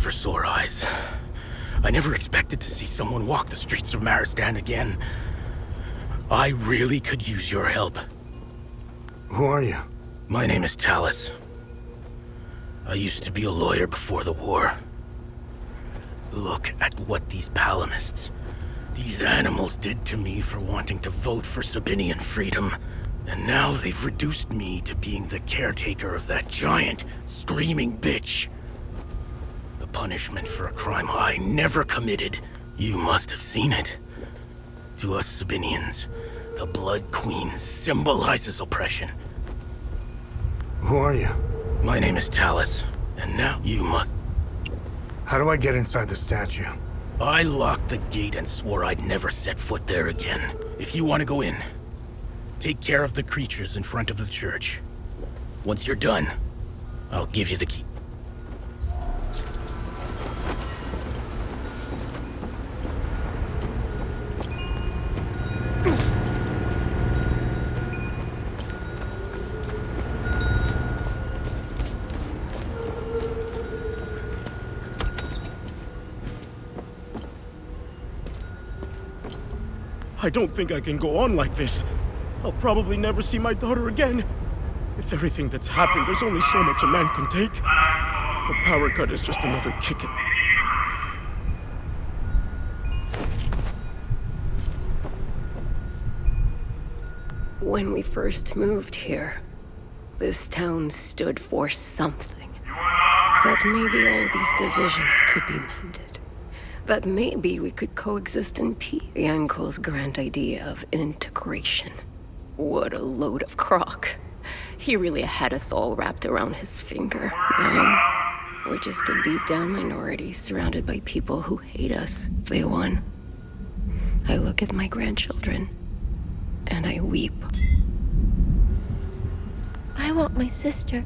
for sore eyes. I never expected to see someone walk the streets of Maristan again. I really could use your help. Who are you? My name is Talus. I used to be a lawyer before the war. Look at what these Palamists, these animals did to me for wanting to vote for Sabinian freedom. And now they've reduced me to being the caretaker of that giant, screaming bitch. The punishment for a crime I never committed. You must have seen it. To us Sabinians, the Blood Queen symbolizes oppression. Who are you? My name is Talus, and now you must... How do I get inside the statue? I locked the gate and swore I'd never set foot there again. If you want to go in, take care of the creatures in front of the church. Once you're done, I'll give you the key. I don't think I can go on like this. I'll probably never see my daughter again. With everything that's happened, there's only so much a man can take. The power cut is just another kick in. When we first moved here, this town stood for something. That maybe all these divisions could be mended. That maybe we could coexist in peace. The Uncle's grand idea of integration. What a load of crock. He really had us all wrapped around his finger. Now, we're just a beat-down minority surrounded by people who hate us. They won. I look at my grandchildren, and I weep. I want my sister.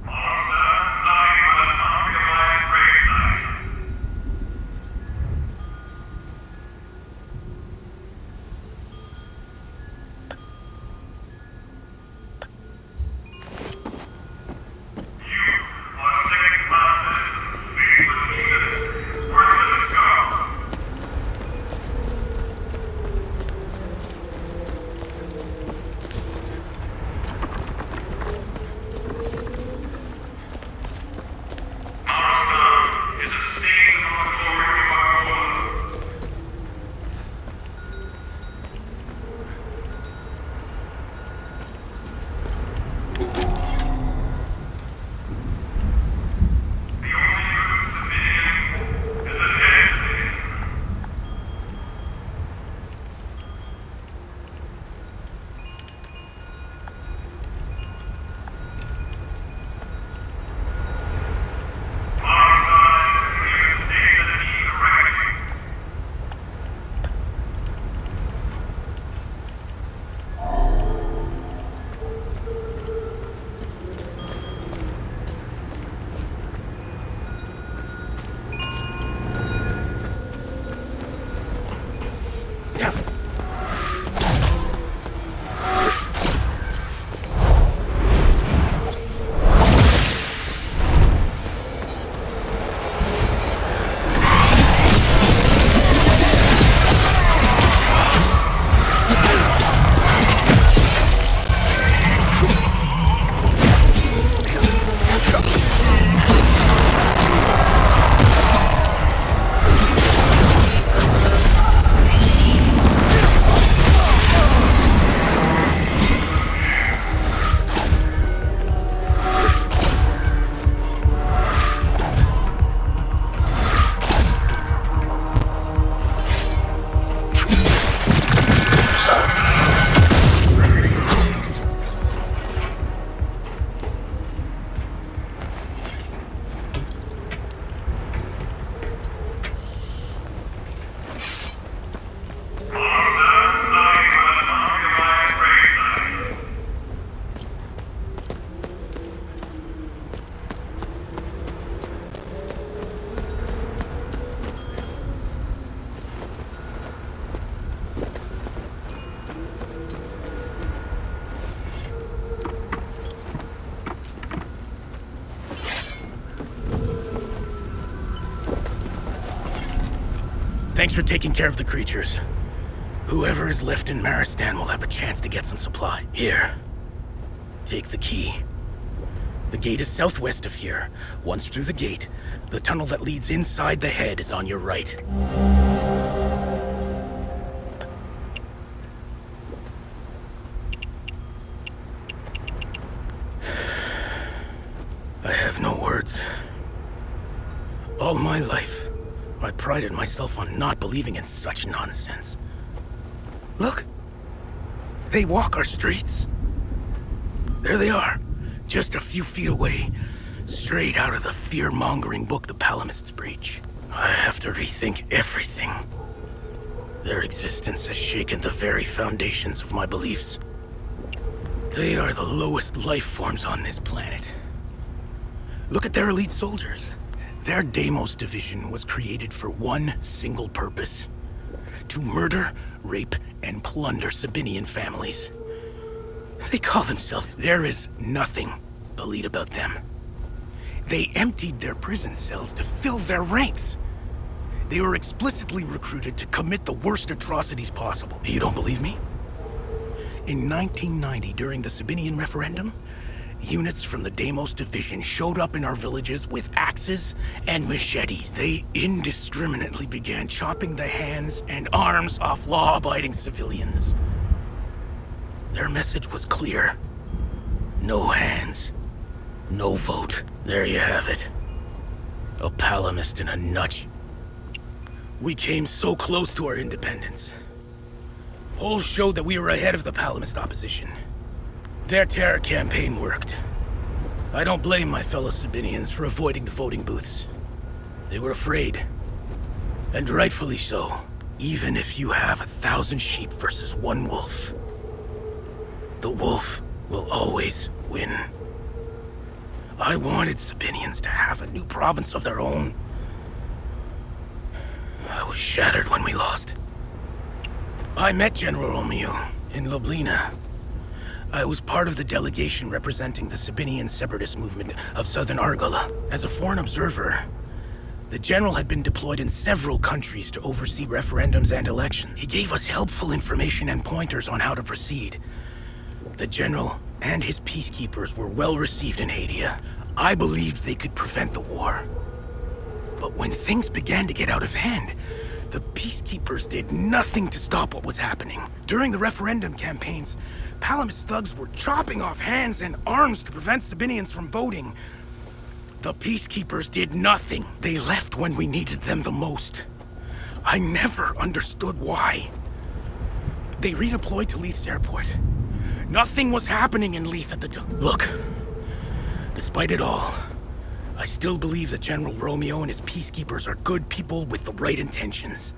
Thanks for taking care of the creatures. Whoever is left in Maristan will have a chance to get some supply. Here. Take the key. The gate is southwest of here. Once through the gate, the tunnel that leads inside the head is on your right. I have no words. All my life, I prided myself on not believing in such nonsense. Look! They walk our streets. There they are, just a few feet away, straight out of the fear-mongering book the Palamists preach. I have to rethink everything. Their existence has shaken the very foundations of my beliefs. They are the lowest life forms on this planet. Look at their elite soldiers. Their Deimos division was created for one single purpose: to murder, rape, and plunder Sabinian families. They call themselves... There is nothing elite about them. They emptied their prison cells to fill their ranks. They were explicitly recruited to commit the worst atrocities possible. You don't believe me? In 1990, during the Sabinian referendum, units from the Deimos division showed up in our villages with axes and machetes. They indiscriminately began chopping the hands and arms off law-abiding civilians. Their message was clear. No hands, no vote. There you have it. A Palamist in a nutshell. We came so close to our independence. Polls showed that we were ahead of the Palamist opposition. Their terror campaign worked. I don't blame my fellow Sabinians for avoiding the voting booths. They were afraid. And rightfully so. Even if you have 1,000 sheep versus one wolf, the wolf will always win. I wanted Sabinians to have a new province of their own. I was shattered when we lost. I met General Romeo in Lublina. I was part of the delegation representing the Sabinian separatist movement of Southern Argola. As a foreign observer, the general had been deployed in several countries to oversee referendums and elections. He gave us helpful information and pointers on how to proceed. The general and his peacekeepers were well received in Hadia. I believed they could prevent the war. But when things began to get out of hand, the peacekeepers did nothing to stop what was happening. During the referendum campaigns, Palamist thugs were chopping off hands and arms to prevent Sabinians from voting. The peacekeepers did nothing. They left when we needed them the most. I never understood why. They redeployed to Leith's airport. Nothing was happening in Leith at the time. Look, despite it all, I still believe that General Romeo and his peacekeepers are good people with the right intentions.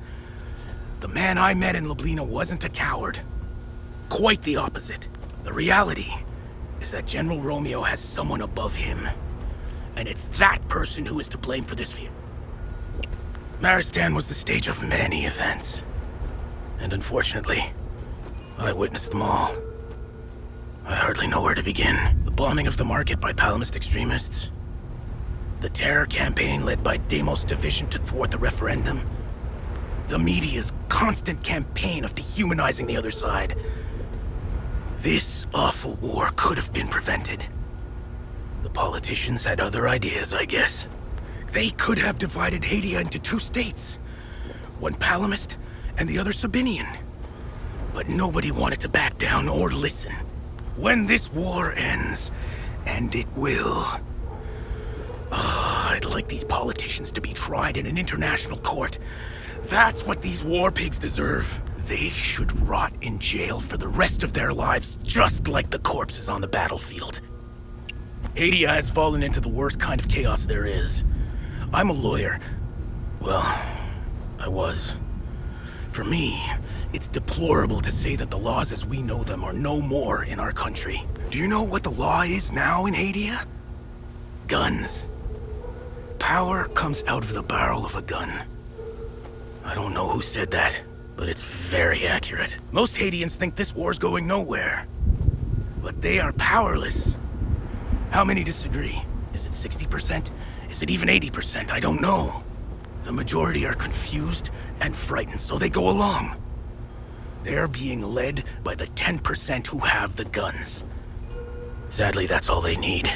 The man I met in Lublina wasn't a coward. Quite the opposite. The reality is that General Romeo has someone above him. And it's that person who is to blame for this fear. Maristan was the stage of many events. And unfortunately, I witnessed them all. I hardly know where to begin. The bombing of the market by Palamist extremists. The terror campaign led by Deimos division to thwart the referendum. The media's constant campaign of dehumanizing the other side. This awful war could have been prevented. The politicians had other ideas, I guess. They could have divided Hadia into two states. One Palamist and the other Sabinian. But nobody wanted to back down or listen. When this war ends, and it will, I'd like these politicians to be tried in an international court. That's what these war pigs deserve. They should rot in jail for the rest of their lives, just like the corpses on the battlefield. Hadia has fallen into the worst kind of chaos there is. I'm a lawyer. Well, I was. For me, it's deplorable to say that the laws as we know them are no more in our country. Do you know what the law is now in Hadia? Guns. Power comes out of the barrel of a gun. I don't know who said that, but it's very accurate. Most Hadians think this war's going nowhere. But they are powerless. How many disagree? Is it 60%? Is it even 80%? I don't know. The majority are confused and frightened, so they go along. They're being led by the 10% who have the guns. Sadly, that's all they need.